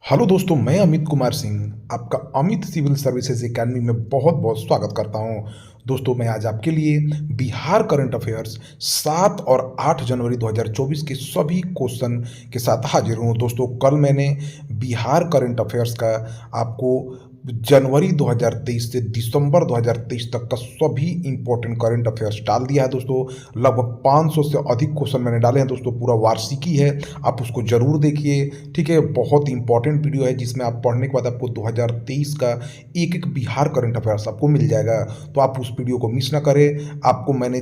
Hello दोस्तों, मैं अमित कुमार सिंह आपका अमित सिविल सर्विसेज एकेडमी में बहुत बहुत स्वागत करता हूं। दोस्तों, मैं आज आपके लिए बिहार करंट अफेयर्स 7 और 8 जनवरी 2024 के सभी क्वेश्चन के साथ हाजिर हूं। दोस्तों, कल मैंने बिहार करंट अफेयर्स का आपको जनवरी 2023 से दिसंबर 2023 तक का सभी इंपॉर्टेंट करंट अफेयर्स डाल दिया है। दोस्तों, लगभग 500 से अधिक क्वेश्चन मैंने डाले हैं। दोस्तों, पूरा वार्षिकी है, आप उसको जरूर देखिए। ठीक है, बहुत इंपॉर्टेंट वीडियो है जिसमें आप पढ़ने के बाद आपको 2023 का एक एक बिहार करंट अफेयर्स आपको मिल जाएगा। तो आप उस वीडियो को मिस ना करें। आपको मैंने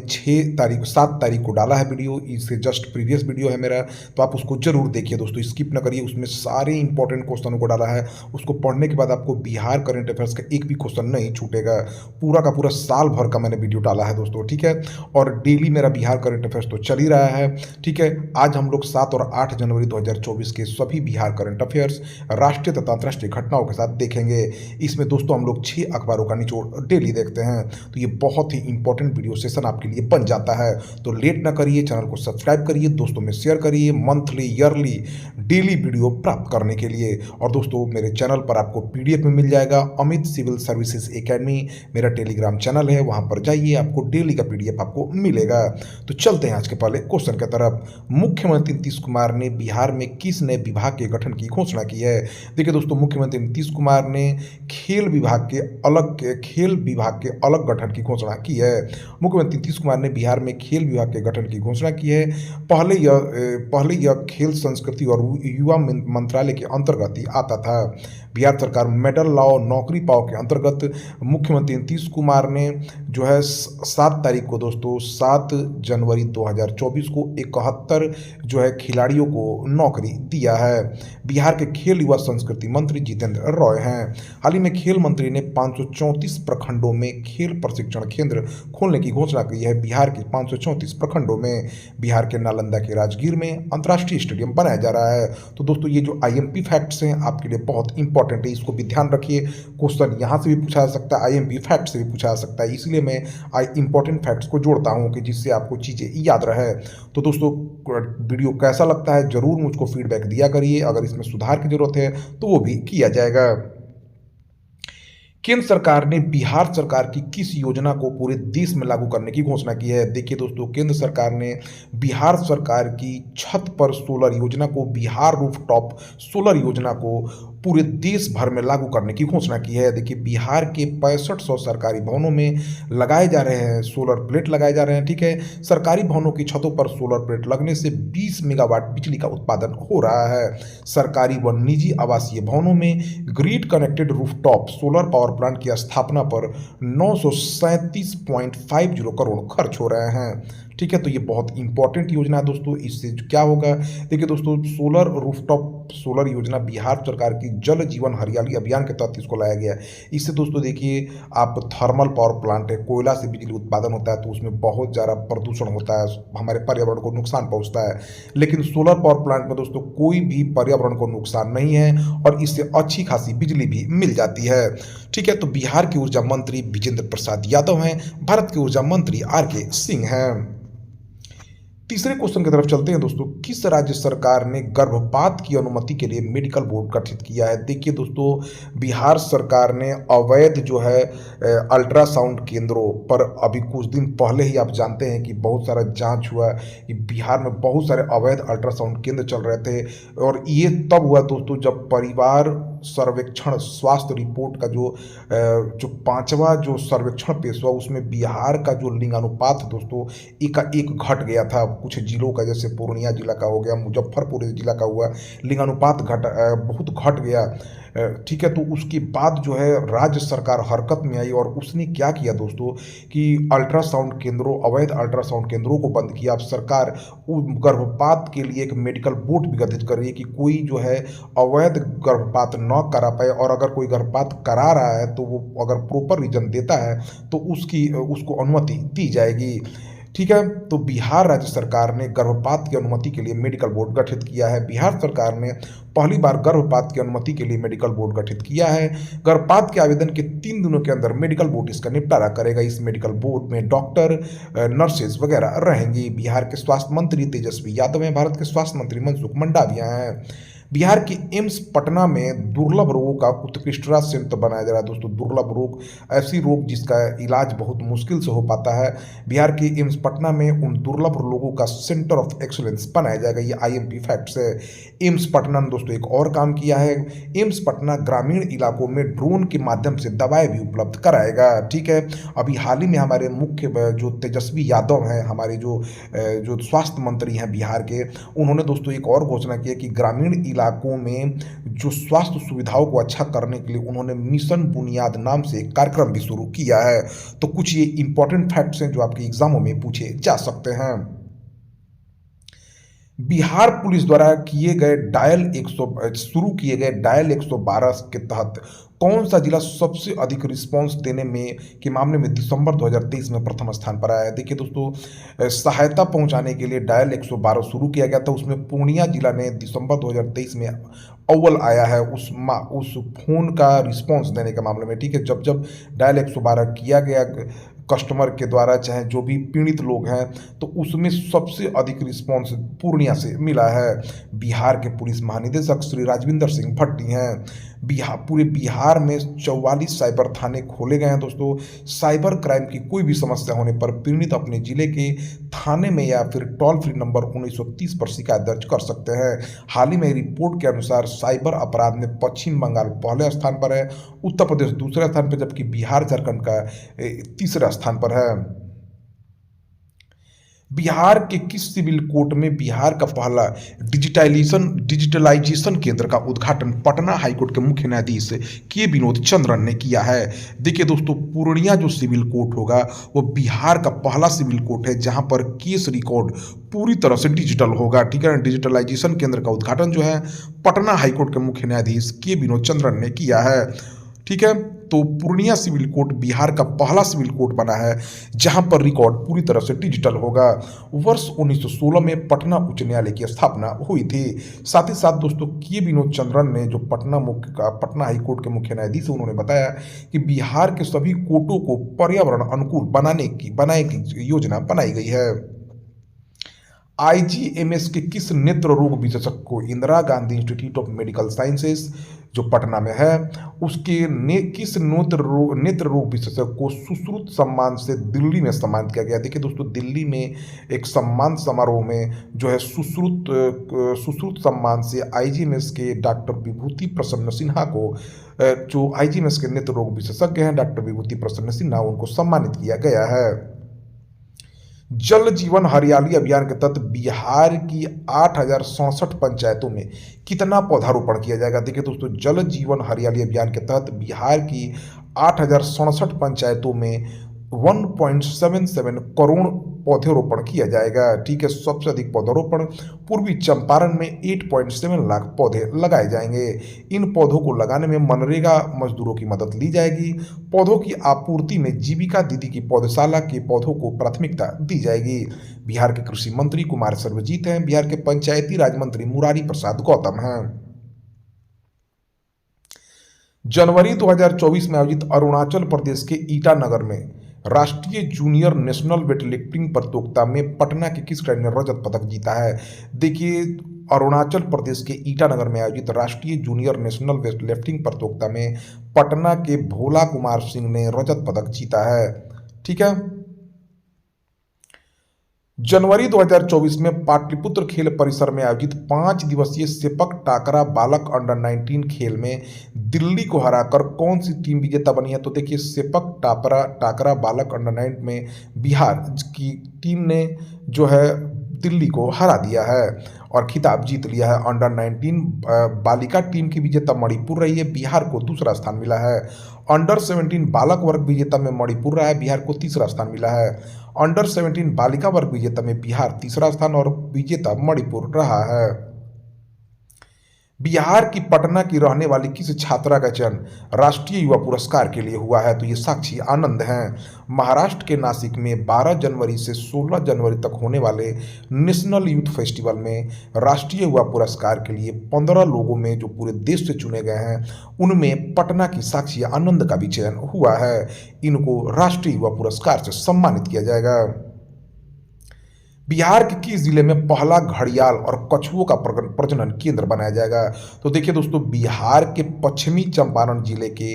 7 तारीख को डाला है वीडियो, इससे जस्ट प्रीवियस वीडियो है मेरा, तो आप उसको जरूर देखिए। दोस्तों, स्किप ना करिए, उसमें सारे इंपॉर्टेंट क्वेश्चनों को डाला है। उसको पढ़ने के बाद आपको बिहार करंट अफेयर्स का एक भी क्वेश्चन नहीं छूटेगा। पूरा का पूरा साल भर का मैंने वीडियो डाला है दोस्तों। ठीक है, और डेली मेरा बिहार करंट अफेयर्स तो चल ही रहा है। ठीक है, आज हम लोग 7 और 8 जनवरी 2024 के सभी बिहार करंट अफेयर्स राष्ट्रीय तथा अंतर्राष्ट्रीय घटनाओं के साथ देखेंगे। इसमें दोस्तों हम लोग 6 अखबारों का निचोड़ डेली देखते हैं, तो ये बहुत ही इंपॉर्टेंट वीडियो सेशन आपके लिए बन जाता है। तो लेट ना करिए, चैनल को सब्सक्राइब करिए, दोस्तों में शेयर करिए मंथली ईयरली डेली वीडियो प्राप्त करने के लिए। और दोस्तों, मेरे चैनल पर आपको पीडीएफ में मिल जाएगा अमित सिविल सर्विसेज एकेडमी, मेरा टेलीग्राम चैनल है, वहां पर जाइए, आपको डेली का पीडीएफ आपको मिलेगा। तो चलते हैं आज के पहले क्वेश्चन की तरफ। मुख्यमंत्री नीतीश कुमार ने बिहार में किस नए विभाग के गठन की घोषणा की है? देखिए दोस्तों, मुख्यमंत्री नीतीश कुमार ने खेल विभाग के अलग गठन की घोषणा की है। मुख्यमंत्री नीतीश कुमार ने बिहार में खेल विभाग के गठन की घोषणा की है। पहले यह खेल संस्कृति और युवा मंत्रालय के अंतर्गत ही आता था। बिहार सरकार मेडल लाओ नौकरी पाओ के अंतर्गत मुख्यमंत्री नीतीश कुमार ने जो है 7 तारीख को दोस्तों 7 जनवरी 2024 को 71 जो है खिलाड़ियों को नौकरी दिया है। बिहार के खेल युवा संस्कृति मंत्री जितेंद्र रॉय हैं। हाल ही में खेल मंत्री ने 534 प्रखंडों में खेल प्रशिक्षण केंद्र खोलने की घोषणा की है। बिहार के 534 प्रखंडों में बिहार के नालंदा के राजगीर में अंतर्राष्ट्रीय स्टेडियम बनाया जा रहा है। तो दोस्तों, ये जो आईएमपी फैक्ट्स हैं आपके लिए बहुत इंपॉर्टेंट है, इसको भी ध्यान रखिए। क्वेश्चन यहाँ से भी पूछा जा सकता है, आईएमपी फैक्ट से भी पूछा जा सकता है, इसलिए मैं इंपॉर्टेंट फैक्ट्स को जोड़ता हूँ कि जिससे आपको चीज़ें याद रहे। तो दोस्तों, वीडियो कैसा लगता है जरूर मुझको फीडबैक दिया करिए। अगर इसमें सुधार की जरूरत है तो वो भी किया जाएगा। केंद्र सरकार ने बिहार सरकार की किस योजना को पूरे देश में लागू करने की घोषणा की है? देखिए दोस्तों, केंद्र सरकार ने बिहार सरकार की छत पर सोलर योजना को, बिहार रूफटॉप सोलर योजना को पूरे देश भर में लागू करने की घोषणा की है। देखिए, बिहार के 6500 सरकारी भवनों में लगाए जा रहे हैं सोलर प्लेट लगाए जा रहे हैं। ठीक है, सरकारी भवनों की छतों पर सोलर प्लेट लगने से 20 मेगावाट बिजली का उत्पादन हो रहा है। सरकारी व निजी आवासीय भवनों में grid connected rooftop solar power plant की स्थापना पर 937.50 करोड़ खर्च हो रहे हैं। ठीक है, तो ये बहुत इंपॉर्टेंट योजना है दोस्तों। इससे क्या होगा, देखिए दोस्तों, सोलर रूफटॉप सोलर योजना बिहार सरकार की जल जीवन हरियाली अभियान के तहत इसको लाया गया है। इससे दोस्तों देखिए, आप थर्मल पावर प्लांट है, कोयला से बिजली उत्पादन होता है, तो उसमें बहुत ज़्यादा प्रदूषण होता है, हमारे पर्यावरण को नुकसान पहुंचता है। लेकिन सोलर पावर प्लांट में दोस्तों कोई भी पर्यावरण को नुकसान नहीं है और इससे अच्छी खासी बिजली भी मिल जाती है। ठीक है, तो बिहार के ऊर्जा मंत्री विजेंद्र प्रसाद यादव हैं, भारत के ऊर्जा मंत्री आर के सिंह हैं। तीसरे क्वेश्चन की तरफ चलते हैं दोस्तों। किस राज्य सरकार ने गर्भपात की अनुमति के लिए मेडिकल बोर्ड गठित किया है? देखिए दोस्तों, बिहार सरकार ने अवैध जो है अल्ट्रासाउंड केंद्रों पर अभी कुछ दिन पहले ही आप जानते हैं कि बहुत सारा जांच हुआ कि बिहार में बहुत सारे अवैध अल्ट्रासाउंड केंद्र चल रहे थे। और ये तब हुआ दोस्तों जब परिवार सर्वेक्षण स्वास्थ्य रिपोर्ट का जो 5वां जो सर्वेक्षण पेश हुआ, उसमें बिहार का जो लिंगानुपात दोस्तों एक घट गया था। कुछ जिलों का, जैसे पूर्णिया जिला का हो गया, मुजफ्फरपुर जिला का हुआ, लिंगानुपात बहुत घट गया। ठीक है, तो उसके बाद जो है राज्य सरकार हरकत में आई और उसने क्या किया दोस्तों कि अल्ट्रासाउंड केंद्रों, अवैध अल्ट्रासाउंड केंद्रों को बंद किया। अब सरकार गर्भपात के लिए एक मेडिकल बोर्ड भी गठित कर रही है कि कोई जो है अवैध गर्भपात न करा पाए, और अगर कोई गर्भपात करा रहा है तो वो अगर प्रॉपर रीजन देता है तो उसको अनुमति दी जाएगी। ठीक है, तो बिहार राज्य सरकार ने गर्भपात की अनुमति के लिए मेडिकल बोर्ड गठित किया है। बिहार सरकार ने पहली बार गर्भपात की अनुमति के लिए मेडिकल बोर्ड गठित किया है। गर्भपात के आवेदन के 3 दिनों के अंदर मेडिकल बोर्ड इसका निपटारा करेगा। इस मेडिकल बोर्ड में डॉक्टर, नर्सेज वगैरह रहेंगी। बिहार के स्वास्थ्य मंत्री तेजस्वी यादव हैं। भारत के स्वास्थ्य मंत्री मनसुख मंडाविया हैं। बिहार के एम्स पटना में दुर्लभ रोगों का उत्कृष्टता सेंटर बनाया जा रहा है। दोस्तों, दुर्लभ रोग, ऐसी रोग जिसका इलाज बहुत मुश्किल से हो पाता है, बिहार के एम्स पटना में उन दुर्लभ रोगों का सेंटर ऑफ एक्सलेंस बनाया जाएगा। ये आईएमपी फैक्ट्स है। एम्स पटना ने दोस्तों एक और काम किया है। एम्स पटना ग्रामीण इलाकों में ड्रोन के माध्यम से दवाएं भी उपलब्ध कराएगा। ठीक है, अभी हाल ही में हमारे मुख्य जो तेजस्वी यादव हैं, हमारे जो स्वास्थ्य मंत्री हैं बिहार के, उन्होंने दोस्तों एक और घोषणा की है कि ग्रामीण इलाकों में जो स्वास्थ्य सुविधाओं को अच्छा करने के लिए उन्होंने मिशन बुनियाद नाम से एक कार्यक्रम भी शुरू किया है। तो कुछ ये इंपॉर्टेंट फैक्ट्स हैं जो आपके एग्जामों में पूछे जा सकते हैं। बिहार पुलिस द्वारा शुरू किए गए डायल 112 के तहत कौन सा जिला सबसे अधिक रिस्पांस देने में के मामले में दिसंबर 2023 में प्रथम स्थान पर आया है? देखिए दोस्तों, सहायता पहुंचाने के लिए डायल 112 शुरू किया गया था। उसमें पूर्णिया जिला ने दिसंबर 2023 में अव्वल आया है उस फोन का रिस्पांस देने के मामले में। ठीक है, जब जब डायल 112 किया गया कस्टमर के द्वारा, चाहे जो भी पीड़ित लोग हैं, तो उसमें सबसे अधिक रिस्पांस पूर्णिया से मिला है। बिहार के पुलिस महानिदेशक श्री राजविंदर सिंह भट्टी हैं। पूरे बिहार में 44 साइबर थाने खोले गए हैं। दोस्तों, साइबर क्राइम की कोई भी समस्या होने पर पीड़ित अपने जिले के थाने में या फिर टोल फ्री नंबर 1930 पर शिकायत दर्ज कर सकते हैं। हाल ही में रिपोर्ट के अनुसार साइबर अपराध में पश्चिम बंगाल पहले स्थान पर है, उत्तर प्रदेश दूसरे स्थान पर, जबकि बिहार झारखंड का तीसरा स्थान पर है। बिहार के किस सिविल कोर्ट में बिहार का पहला डिजिटलाइजेशन केंद्र का उद्घाटन पटना हाईकोर्ट के मुख्य न्यायाधीश के विनोद चंद्रन ने किया है? देखिए दोस्तों, पूर्णिया जो सिविल कोर्ट होगा वो बिहार का पहला सिविल कोर्ट है जहां पर केस रिकॉर्ड पूरी तरह से डिजिटल होगा। ठीक है, डिजिटलाइजेशन केंद्र का उद्घाटन जो है पटना हाईकोर्ट के मुख्य न्यायाधीश के विनोद चंद्रन ने किया है। ठीक है, तो पूर्णिया सिविल कोर्ट बिहार का पहला सिविल कोर्ट बना है जहां पर रिकॉर्ड पूरी तरह से डिजिटल होगा। वर्ष 1916 में पटना उच्च न्यायालय की स्थापना हुई थी। साथ ही साथ दोस्तों, के विनोद चंद्रन ने जो पटना हाईकोर्ट के मुख्य न्यायाधीश, उन्होंने बताया कि बिहार के सभी कोर्टों को पर्यावरण अनुकूल बनाने की योजना बनाई गई है। आईजीएमएस के किस नेत्र रोग विशेषज्ञ को Indira Gandhi institute of medical sciences जो पटना में है उसके किस नेत्र रोग विशेषज्ञ को सुश्रुत सम्मान से दिल्ली में सम्मानित किया गया? देखिए दोस्तों, दिल्ली में एक सम्मान समारोह में जो है सुश्रुत सम्मान से आईजीएमएस के डॉक्टर विभूति प्रसन्न सिन्हा को, जो आईजीएमएस के नेत्र रोग विशेषज्ञ हैं डॉक्टर विभूति प्रसन्न सिन्हा, उनको सम्मानित किया गया है। जल जीवन हरियाली अभियान के तहत बिहार की 8,067 पंचायतों में कितना पौधारोपण किया जाएगा? देखिए दोस्तों, जल जीवन हरियाली अभियान के तहत बिहार की 8,067 पंचायतों में 1.77 करोड़ पौधरोपण किया जाएगा। ठीक है, सबसे अधिक पौधारोपण पूर्वी चंपारण में 8.7 लाख पौधे लगाए जाएंगे। इन पौधों को लगाने में मनरेगा मजदूरों की मदद ली जाएगी। पौधों की आपूर्ति में जीविका दीदी की पौधशाला के पौधों को प्राथमिकता दी जाएगी। बिहार के कृषि मंत्री कुमार सर्वजीत हैं। बिहार के पंचायती राज मंत्री मुरारी प्रसाद गौतम हैं। जनवरी 2024 में आयोजित अरुणाचल प्रदेश के ईटानगर में राष्ट्रीय जूनियर नेशनल वेटलिफ्टिंग प्रतियोगिता में पटना के किस खिलाड़ी ने रजत पदक जीता है? देखिए, अरुणाचल प्रदेश के ईटानगर में आयोजित राष्ट्रीय जूनियर नेशनल वेटलिफ्टिंग प्रतियोगिता में पटना के भोला कुमार सिंह ने रजत पदक जीता है। ठीक है, जनवरी 2024 में पाटलिपुत्र खेल परिसर में आयोजित 5 दिवसीय सेपक टाकरा बालक अंडर 19 खेल में दिल्ली को हराकर कौन सी टीम विजेता बनी है? तो देखिए, सेपक टाकरा बालक अंडर 9 में बिहार की टीम ने जो है दिल्ली को हरा दिया है और खिताब जीत लिया है। अंडर 19 बालिका टीम की विजेता मणिपुर रही है, बिहार को दूसरा स्थान मिला है। अंडर 17 बालक वर्ग विजेता में मणिपुर रहा है, बिहार को तीसरा स्थान मिला है। अंडर 17 बालिका वर्ग विजेता में बिहार तीसरा स्थान और विजेता मणिपुर रहा है। बिहार की पटना की रहने वाली किस छात्रा का चयन राष्ट्रीय युवा पुरस्कार के लिए हुआ है? तो ये साक्षी आनंद हैं। महाराष्ट्र के नासिक में 12 जनवरी से 16 जनवरी तक होने वाले नेशनल यूथ फेस्टिवल में राष्ट्रीय युवा पुरस्कार के लिए 15 लोगों में जो पूरे देश से चुने गए हैं, उनमें पटना की साक्षी आनंद का भी चयन हुआ है। इनको राष्ट्रीय युवा पुरस्कार से सम्मानित किया जाएगा। बिहार के किस जिले में पहला घड़ियाल और कछुओं का प्रजनन केंद्र बनाया जाएगा? तो देखिए दोस्तों, बिहार के पश्चिमी चंपारण जिले के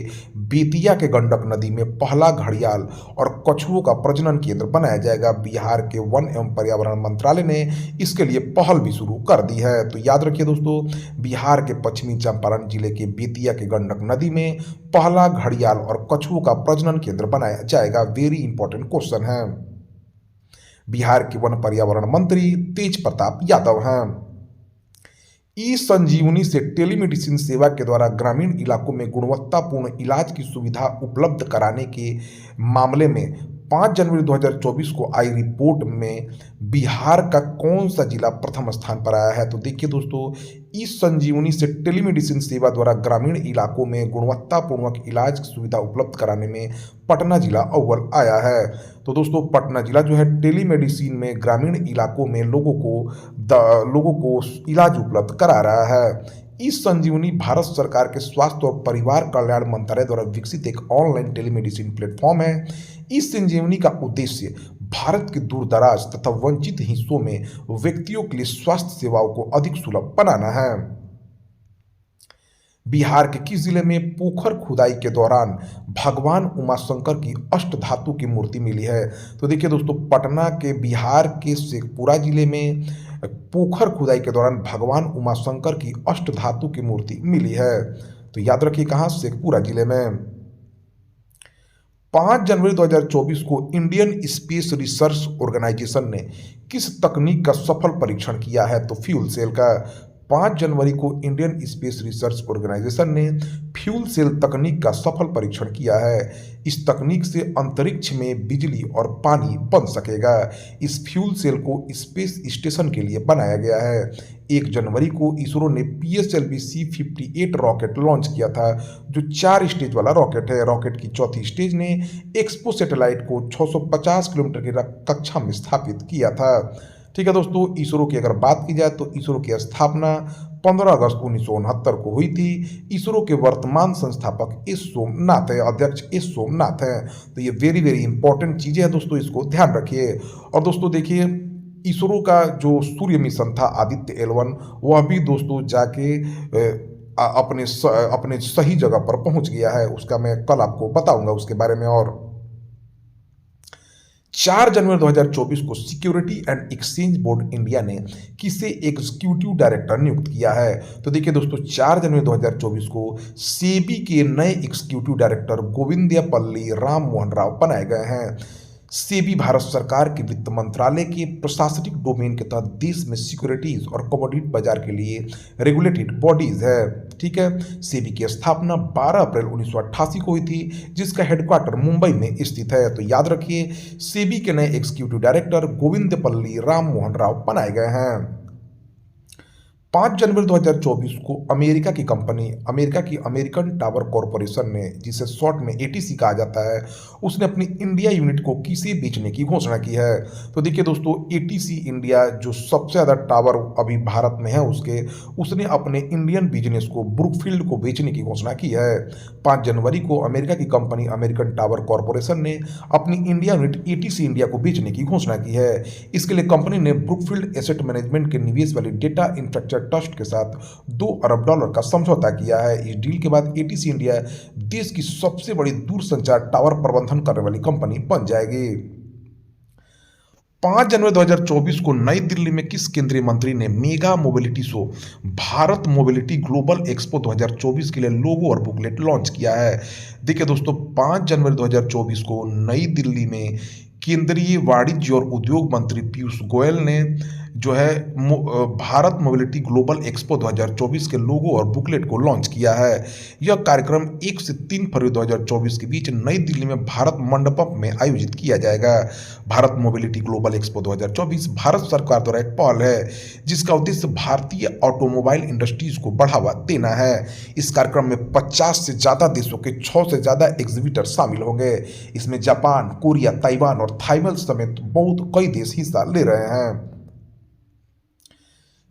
बेतिया के गंडक नदी में पहला घड़ियाल और कछुओं का प्रजनन केंद्र बनाया जाएगा। बिहार के वन एवं पर्यावरण मंत्रालय ने इसके लिए पहल भी शुरू कर दी है। तो याद रखिए दोस्तों, बिहार के पश्चिमी चंपारण जिले के बेतिया के गंडक नदी में पहला घड़ियाल और कछुओं का प्रजनन केंद्र बनाया जाएगा। वेरी इंपॉर्टेंट क्वेश्चन है। बिहार के वन पर्यावरण मंत्री तेज प्रताप यादव हैं। ई संजीवनी से टेलीमेडिसिन सेवा के द्वारा ग्रामीण इलाकों में गुणवत्तापूर्ण इलाज की सुविधा उपलब्ध कराने के मामले में 5 जनवरी 2024 को आई रिपोर्ट में बिहार का कौन सा जिला प्रथम स्थान पर आया है? तो देखिए दोस्तों, ई संजीवनी से टेलीमेडिसिन सेवा द्वारा ग्रामीण इलाकों में गुणवत्तापूर्वक इलाज की सुविधा उपलब्ध कराने में पटना जिला अव्वल आया है। तो दोस्तों, पटना जिला जो है टेलीमेडिसिन में ग्रामीण इलाकों में लोगों को इलाज उपलब्ध करा रहा है। इस संजीवनी भारत सरकार के स्वास्थ्य और परिवार कल्याण मंत्रालय द्वारा विकसित एक ऑनलाइन टेलीमेडिसिन प्लेटफॉर्म है। इस संजीवनी का उद्देश्य भारत के दूर दराज तथा वंचित हिस्सों में व्यक्तियों के लिए स्वास्थ्य सेवाओं को अधिक सुलभ बनाना है। बिहार के किस जिले में पोखर खुदाई के दौरान भगवान उमाशंकर की अष्टधातु की मूर्ति मिली है? तो देखिए दोस्तों, पटना के बिहार के शेखपुरा जिले में पोखर खुदाई के दौरान भगवान उमाशंकर की अष्टधातु की मूर्ति मिली है। तो याद रखिए, कहाँ? शेखपुरा जिले में। 5 जनवरी 2024 को इंडियन स्पेस रिसर्च ऑर्गेनाइजेशन ने किस तकनीक का सफल परीक्षण किया है? तो फ्यूल सेल का। 5 जनवरी को इंडियन स्पेस रिसर्च ऑर्गेनाइजेशन ने फ्यूल सेल तकनीक का सफल परीक्षण किया है। इस तकनीक से अंतरिक्ष में बिजली और पानी बन सकेगा। इस फ्यूल सेल को स्पेस स्टेशन के लिए बनाया गया है। 1 जनवरी को इसरो ने PSLV C-58 रॉकेट लॉन्च किया था, जो 4 स्टेज वाला रॉकेट है। रॉकेट की चौथी स्टेज ने एक्सपो सैटेलाइट को 650 किलोमीटर की कक्षा में स्थापित किया था। ठीक है दोस्तों, इसरो की अगर बात की जाए तो इसरो की स्थापना 15 अगस्त 1969 को हुई थी। इसरो के वर्तमान संस्थापक एस सोमनाथ है, अध्यक्ष एस सोमनाथ हैं। तो ये वेरी वेरी इंपॉर्टेंट चीज़ें हैं दोस्तों, इसको ध्यान रखिए। और दोस्तों देखिए, इसरो का जो सूर्य मिशन था आदित्य L1, वह भी दोस्तों जाके अपने सही जगह पर पहुंच गया है। उसका मैं कल आपको बताऊंगा उसके बारे में। और 4 जनवरी 2024 को security and exchange board India ने किसे एग्जीक्यूटिव डायरेक्टर नियुक्त किया है? तो देखिए दोस्तों, 4 जनवरी 2024 को सेबी के नए एग्जीक्यूटिव डायरेक्टर गोविंदपल्ली राम मोहन राव बनाए गए हैं। सेबी भारत सरकार के वित्त मंत्रालय के प्रशासनिक डोमेन के तहत देश में सिक्योरिटीज और कमोडिटी बाजार के लिए रेगुलेटेड बॉडीज है। ठीक है, सेबी की स्थापना 12 अप्रैल 1988 को हुई थी, जिसका हेडक्वार्टर मुंबई में स्थित है। तो याद रखिए, सेबी के नए एग्जीक्यूटिव डायरेक्टर गोविंदपल्ली राम मोहन राव बनाए गए हैं। 5 जनवरी 2024 को अमेरिका की अमेरिकन टावर कॉरपोरेशन ने, जिसे शॉर्ट में ATC कहा जाता है, उसने अपनी इंडिया यूनिट को किसे बेचने की घोषणा की है? तो देखिए दोस्तों, ATC इंडिया जो सबसे ज़्यादा टावर अभी भारत में है उसने अपने इंडियन बिजनेस को ब्रुकफील्ड को बेचने की घोषणा की है। 5 जनवरी को अमेरिका की कंपनी अमेरिकन टावर कॉरपोरेशन ने अपनी इंडिया यूनिट ATC इंडिया को बेचने की घोषणा की है। इसके लिए कंपनी ने ब्रुकफील्ड एसेट मैनेजमेंट के निवेश वाली डेटा इंफ्रास्ट्रक्चर ट्रस्ट के साथ $2 अरब का समझौता किया है। इस डील के बाद ATC इंडिया देश की सबसे बड़ी दूरसंचार टावर प्रबंधन करने वाली कंपनी बन जाएगी। 5 जनवरी 2024 को नई दिल्ली में किस केंद्रीय मंत्री ने mega mobility show Bharat mobility global expo 2024 के लिए लोगो और बुकलेट लॉन्च किया है? देखिए दोस्तों, 5 जनवरी 2024 को नई दिल्ली में केंद्रीय वाणिज्य और उद्योग मंत्री पीयूष गोयल ने जो है भारत मोबिलिटी ग्लोबल एक्सपो 2024 के लोगो और बुकलेट को लॉन्च किया है। यह कार्यक्रम 1 से 3 फरवरी 2024 के बीच नई दिल्ली में भारत मंडपम में आयोजित किया जाएगा। Bharat mobility global expo 2024 Bharat सरकार द्वारा एक पहल है जिसका उद्देश्य भारतीय ऑटोमोबाइल इंडस्ट्रीज को बढ़ावा देना है। इस कार्यक्रम में 50 से ज्यादा देशों के 6 से ज्यादा एग्जीबिटर शामिल होंगे। इसमें जापान, कोरिया, ताइवान और थाईलैंड समेत बहुत कई देश हिस्सा ले रहे हैं।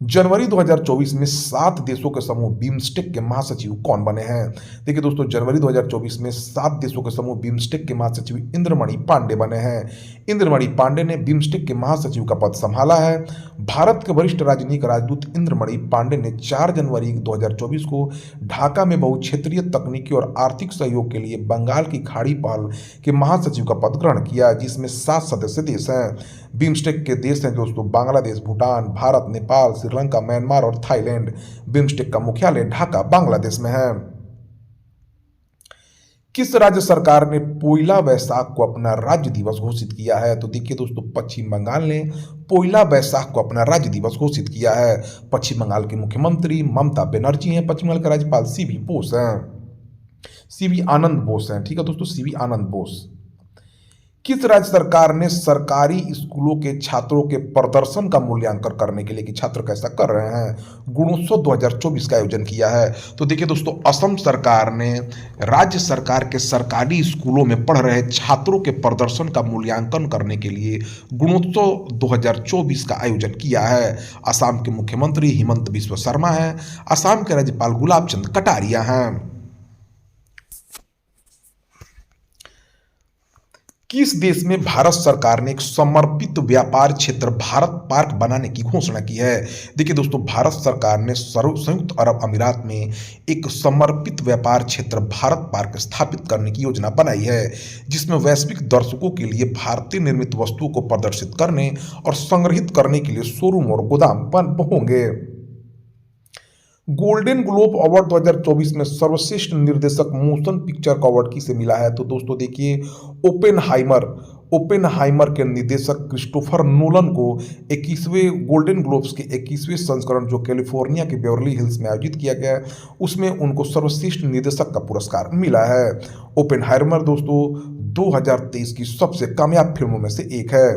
जनवरी 2024 में 7 देशों के समूह बिम्स्टेक के महासचिव कौन बने हैं? देखिए दोस्तों, जनवरी 2024 में 7 देशों के समूह बिम्स्टेक के महासचिव इंद्रमणि पांडे बने हैं। इंद्रमणि पांडे ने बिम्स्टेक के महासचिव का पद संभाला है। भारत के वरिष्ठ राजनयिक राजदूत इंद्रमणि पांडे ने 4 जनवरी 2024 को ढाका में बहुक्षेत्रीय तकनीकी और आर्थिक सहयोग के लिए बंगाल की खाड़ी पहल के महासचिव का पद ग्रहण किया, जिसमें 7 सदस्य देश हैं। बिम्स्टेक के देश हैं दोस्तों बांग्लादेश, भूटान, भारत, नेपाल, श्रीलंका, म्यांमार और थाईलैंड। बिम्स्टेक का मुख्यालय ढाका, बांग्लादेश में है। किस राज्य सरकार ने पोइला वैसाख को अपना राज्य दिवस घोषित किया है? तो देखिए दोस्तों, पश्चिम बंगाल ने पोइला वैसाख को अपना राज्य दिवस घोषित किया है। पश्चिम बंगाल की मुख्यमंत्री ममता बनर्जी हैं। पश्चिम बंगाल के राज्यपाल सीवी बोस हैं, सीवी आनंद बोस हैं। ठीक है दोस्तों, सीवी आनंद बोस। किस राज्य सरकार ने सरकारी स्कूलों के छात्रों के प्रदर्शन का मूल्यांकन करने के लिए कि छात्र कैसा कर रहे हैं, गुणोत्सव 2024 का आयोजन किया है? तो देखिए दोस्तों, असम सरकार ने राज्य सरकार के सरकारी स्कूलों में पढ़ रहे छात्रों के प्रदर्शन का मूल्यांकन करने के लिए गुणोत्सव 2024 का आयोजन किया है। असम के मुख्यमंत्री हिमंत बिस्वा शर्मा हैं। असम के राज्यपाल गुलाब चंद कटारिया हैं। किस देश में भारत सरकार ने एक समर्पित व्यापार क्षेत्र भारत पार्क बनाने की घोषणा की है? देखिए दोस्तों, भारत सरकार ने संयुक्त अरब अमीरात में एक समर्पित व्यापार क्षेत्र भारत पार्क स्थापित करने की योजना बनाई है, जिसमें वैश्विक दर्शकों के लिए भारतीय निर्मित वस्तुओं को प्रदर्शित करने और संग्रहित करने के लिए शोरूम और गोदाम बंद होंगे। गोल्डन ग्लोब अवार्ड 2024 में सर्वश्रेष्ठ निर्देशक मोशन पिक्चर का अवार्ड किसे मिला है? तो दोस्तों देखिए, ओपेनहाइमर के निर्देशक क्रिस्टोफर नोलन को 21वें गोल्डन ग्लोब्स के 21वें संस्करण जो कैलिफोर्निया के बेवरली हिल्स में आयोजित किया गया है, उसमें उनको सर्वश्रेष्ठ निर्देशक का पुरस्कार मिला है। ओपेनहाइमर दोस्तों 2023 की सबसे कामयाब फिल्मों में से एक है।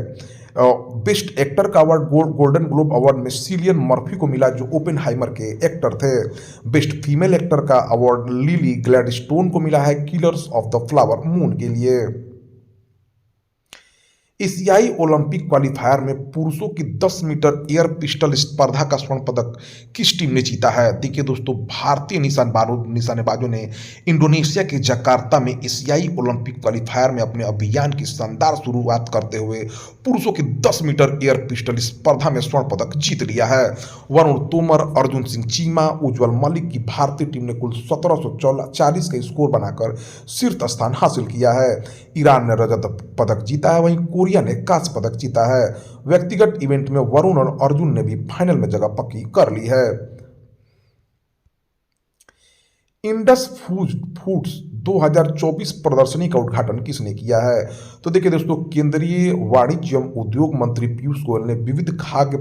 बेस्ट एक्टर का अवार्ड गोल्डन ग्लोब अवार्ड में सिलियन मर्फी को मिला, जो ओपेनहाइमर के एक्टर थे। बेस्ट फीमेल एक्टर का अवार्ड लिली ग्लैडस्टोन को मिला है killers of the flower moon के लिए। एशियाई ओलंपिक क्वालिफायर में पुरुषों की 10 मीटर एयर पिस्टल स्पर्धा का स्वर्ण पदक किस टीम ने जीता है? देखिए दोस्तों, भारतीय निशानेबाजों ने इंडोनेशिया के जकार्ता में एशियाई ओलंपिक क्वालिफायर में अपने अभियान की शानदार शुरुआत करते हुए पुरुषों की 10 मीटर एयर पिस्टल स्पर्धा में स्वर्ण पदक जीत लिया है। वरुण तोमर, अर्जुन सिंह चीमा, उज्जवल मलिक की भारतीय टीम ने कुल 1740 का स्कोर बनाकर शीर्ष स्थान हासिल किया है। ईरान ने रजत पदक जीता है, वहीं कोरिया ने कांस्य पदक जीता है। व्यक्तिगत इवेंट में वरुण और अर्जुन ने भी फाइनल में जगह पक्की कर ली है। इंडस फूड्स 2024 प्रदर्शनी का उद्घाटन किसने किया है? तो देखिए दोस्तों, केंद्रीय वाणिज्य एवं उद्योग मंत्री पीयूष गोयल ने विविध खाद्य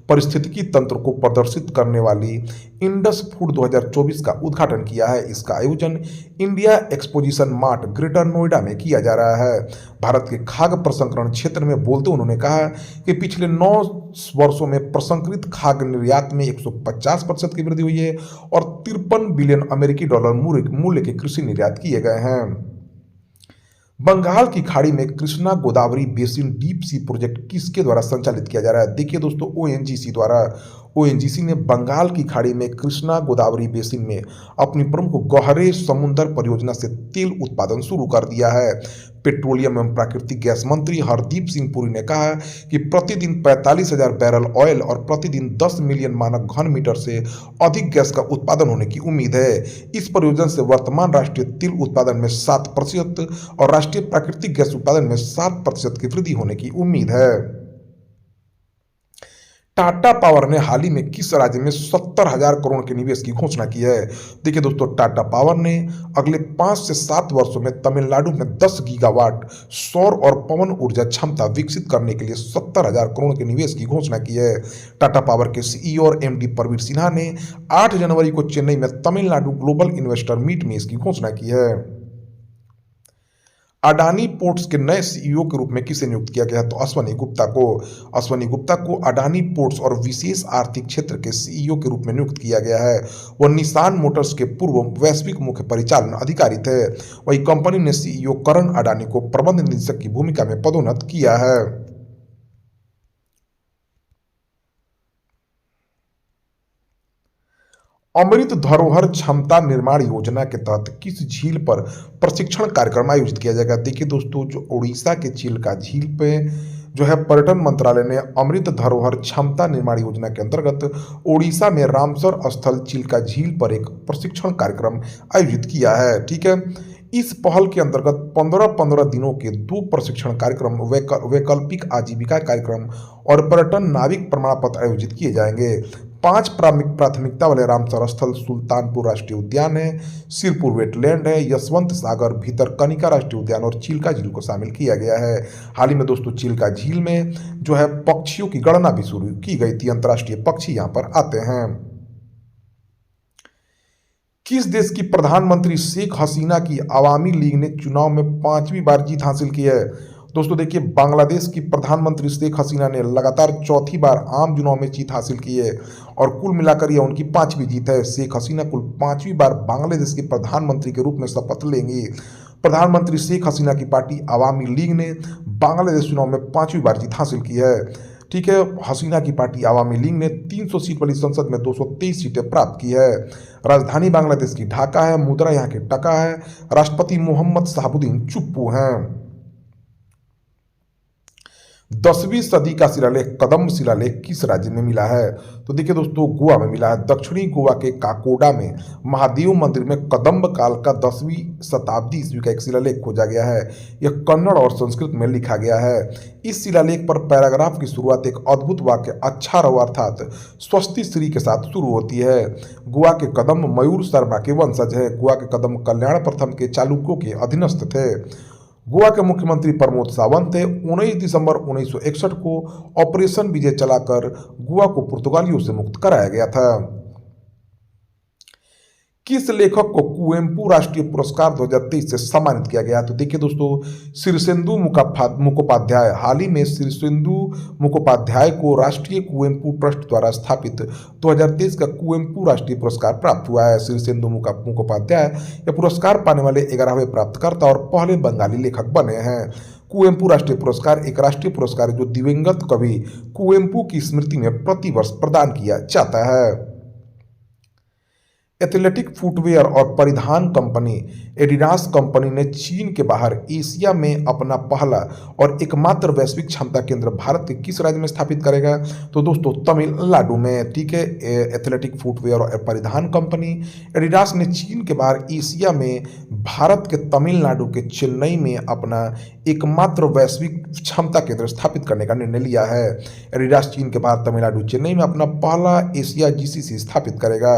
पारिस्थितिकी तंत्र को प्रदर्शित करने वाली इंडस फूड 2024 का उद्घाटन किया है। इसका आयोजन India exposition mart greater Noida में किया जा रहा है। भारत के खाद्य प्रसंस्करण क्षेत्र में बोलते उन्होंने कहा कि पिछले 9 वर्षों में प्रसंस्कृत खाद्य निर्यात में 150% की वृद्धि हुई है और 53 बिलियन अमेरिकी डॉलर मूल्य के कृषि निर्यात किए गए हैं। बंगाल की खाड़ी में Krishna Godavari basin deep sea project किसके द्वारा संचालित किया जा रहा है? देखिए दोस्तों, ओएनजीसी द्वारा। ओएनजीसी ने बंगाल की खाड़ी में कृष्णा गोदावरी बेसिन में अपनी प्रमुख गहरे समुद्र परियोजना से तेल उत्पादन शुरू कर दिया है। पेट्रोलियम एवं प्राकृतिक गैस मंत्री हरदीप सिंह पुरी ने कहा कि प्रतिदिन 45,000 बैरल ऑयल और प्रतिदिन 10 मिलियन मानक घन मीटर से अधिक गैस का उत्पादन होने की उम्मीद है। इस परियोजना से वर्तमान राष्ट्रीय तेल उत्पादन में 7% और राष्ट्रीय प्राकृतिक गैस उत्पादन में 7% की वृद्धि होने की उम्मीद है। टाटा पावर ने हाल ही में किस राज्य में 70,000 करोड़ के निवेश की घोषणा की है? देखिए दोस्तों, टाटा पावर ने अगले 5 से 7 वर्षों में तमिलनाडु में 10 गीगावाट सौर और पवन ऊर्जा क्षमता विकसित करने के लिए 70,000 करोड़ के निवेश की घोषणा की है। टाटा पावर के सीईओ और एमडी प्रवीण सिन्हा ने 8 जनवरी को चेन्नई में तमिलनाडु ग्लोबल इन्वेस्टर मीट में इसकी घोषणा की है। अडानी पोर्ट्स के नए सीईओ के रूप में किसे नियुक्त किया गया है? तो अश्वनी गुप्ता को। अश्वनी गुप्ता को अडानी पोर्ट्स और विशेष आर्थिक क्षेत्र के सीईओ के रूप में नियुक्त किया गया है। वह निसान मोटर्स के पूर्व वैश्विक मुख्य परिचालन अधिकारी थे। वही कंपनी ने सीईओ करण अडानी को प्रबंध निदेशक की भूमिका में पदोन्नत किया है। अमृत धरोहर क्षमता निर्माण योजना के तहत किस झील पर प्रशिक्षण कार्यक्रम आयोजित किया जाएगा? देखिए दोस्तों, जो उड़ीसा के चिल्का झील पे जो है पर्यटन मंत्रालय ने अमृत धरोहर क्षमता निर्माण योजना के अंतर्गत उड़ीसा में रामसर स्थल चिल्का झील पर एक प्रशिक्षण कार्यक्रम आयोजित किया है। ठीक है, इस पहल के अंतर्गत 15-15 दिनों के 2 प्रशिक्षण कार्यक्रम, वैकल्पिक आजीविका कार्यक्रम और पर्यटन नाविक प्रमाण पत्र आयोजित किए जाएंगे। 5 प्राथमिकता वाले रामसर स्थल सुल्तानपुर राष्ट्रीय उद्यान है, सिरपुर वेटलैंड है, यशवंत सागर, भीतरकनिका राष्ट्रीय उद्यान और चिल्का झील को शामिल किया गया है। हाल ही में दोस्तों चिल्का झील में जो है पक्षियों की गणना भी शुरू की गई थी। अंतर्राष्ट्रीय पक्षी यहाँ पर आते हैं। किस देश की प्रधानमंत्री शेख हसीना की अवामी लीग ने चुनाव में 5वीं बार जीत हासिल की है? दोस्तों देखिए, बांग्लादेश की प्रधानमंत्री शेख हसीना ने लगातार चौथी बार आम चुनाव में जीत हासिल की है और कुल मिलाकर यह उनकी 5वीं जीत है। शेख हसीना कुल 5वीं बार बांग्लादेश के प्रधानमंत्री के रूप में शपथ लेंगी। प्रधानमंत्री शेख हसीना की पार्टी अवामी लीग ने बांग्लादेश चुनाव में 5वीं बार जीत हासिल की है। ठीक है, हसीना की पार्टी अवामी लीग ने 300 सीट वाली संसद में 223 सीटें प्राप्त की है। राजधानी बांग्लादेश की ढाका है, मुद्रा यहाँ के टका है, राष्ट्रपति मोहम्मद शहाबुद्दीन चुप्पू हैं। 10वीं सदी का शिलालेख कदम्ब शिलालेख किस राज्य में मिला है? तो देखिए दोस्तों, गोवा में मिला है। दक्षिणी गोवा के काकोडा में महादेव मंदिर में कदम्ब काल का 10वीं शताब्दी ईस्वी का एक शिलालेख खोजा गया है। यह कन्नड़ और संस्कृत में लिखा गया है। इस शिलालेख पर पैराग्राफ की शुरुआत एक अद्भुत वाक्य अच्छा रहो अर्थात स्वस्ति श्री के साथ शुरू होती है। गोवा के कदम्ब मयूर शर्मा के वंशज है। गोवा के कदम्ब कल्याण प्रथम के चालुक्यों के अधीनस्थ थे। गोवा के मुख्यमंत्री प्रमोद सावंत थे। 19 दिसंबर 1961 को ऑपरेशन विजय चलाकर गोवा को पुर्तगालियों से मुक्त कराया गया था। किस लेखक को कुवेम्पू राष्ट्रीय पुरस्कार 2023 से सम्मानित किया गया? तो देखिए दोस्तों, शीर्षेंदु मुखोपाध्याय। हाल ही में शीर्षेंदु मुखोपाध्याय को राष्ट्रीय कुवेम्पू ट्रस्ट द्वारा स्थापित 2023 का कुवेम्पू राष्ट्रीय पुरस्कार प्राप्त हुआ है। शीर्षेंदु मुखोपाध्याय यह पुरस्कार पाने वाले 11वें प्राप्तकर्ता और पहले बंगाली लेखक बने हैं। कुवेम्पू राष्ट्रीय पुरस्कार एक राष्ट्रीय पुरस्कार है जो दिवंगत कवि कुवेम्पू की स्मृति में प्रतिवर्ष प्रदान किया जाता है। एथलेटिक फुटवेयर और परिधान कंपनी एडिडास कंपनी ने चीन के बाहर एशिया में अपना पहला और एकमात्र वैश्विक क्षमता केंद्र भारत के किस राज्य में स्थापित करेगा? तो दोस्तों तमिलनाडु में। ठीक है, एथलेटिक फुटवेयर और परिधान कंपनी एडिडास ने चीन के बाहर एशिया में भारत के तमिलनाडु के चेन्नई में अपना एकमात्र वैश्विक क्षमता केंद्र स्थापित करने का निर्णय लिया है। एडिडास चीन के बाहर तमिलनाडु चेन्नई में अपना पहला एशिया जीसीसी स्थापित करेगा।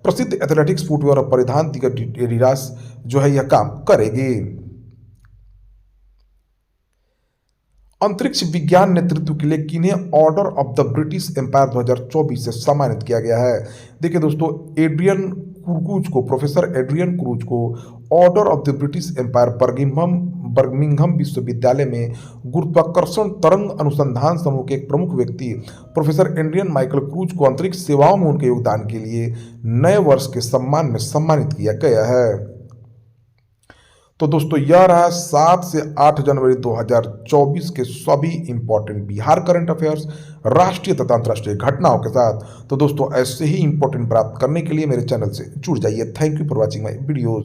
प्रसिद्ध एथलेटिक्स फुटवेयर और परिधान दिग्गज एडिडास जो है यह काम करेगी। अंतरिक्ष विज्ञान नेतृत्व के लिए किन्हें Order of the British Empire 2024 से सम्मानित किया गया है? देखिए दोस्तों, प्रोफेसर एड्रियन क्रूज को Order of the British Empire Birmingham विश्वविद्यालय में गुरुत्वाकर्षण तरंग अनुसंधान समूह के एक प्रमुख व्यक्ति प्रोफेसर एड्रियन माइकल क्रूज को अंतरिक्ष सेवाओं में उनके योगदान के लिए नए वर्ष के सम्मान में सम्मानित किया गया है। तो दोस्तों, यह रहा 7 से 8 जनवरी 2024 के सभी इंपॉर्टेंट बिहार करंट अफेयर्स, राष्ट्रीय तथा अंतर्राष्ट्रीय घटनाओं के साथ। तो दोस्तों, ऐसे ही इंपॉर्टेंट प्राप्त करने के लिए मेरे चैनल से जुड़ जाइए। Thank you for watching my videos.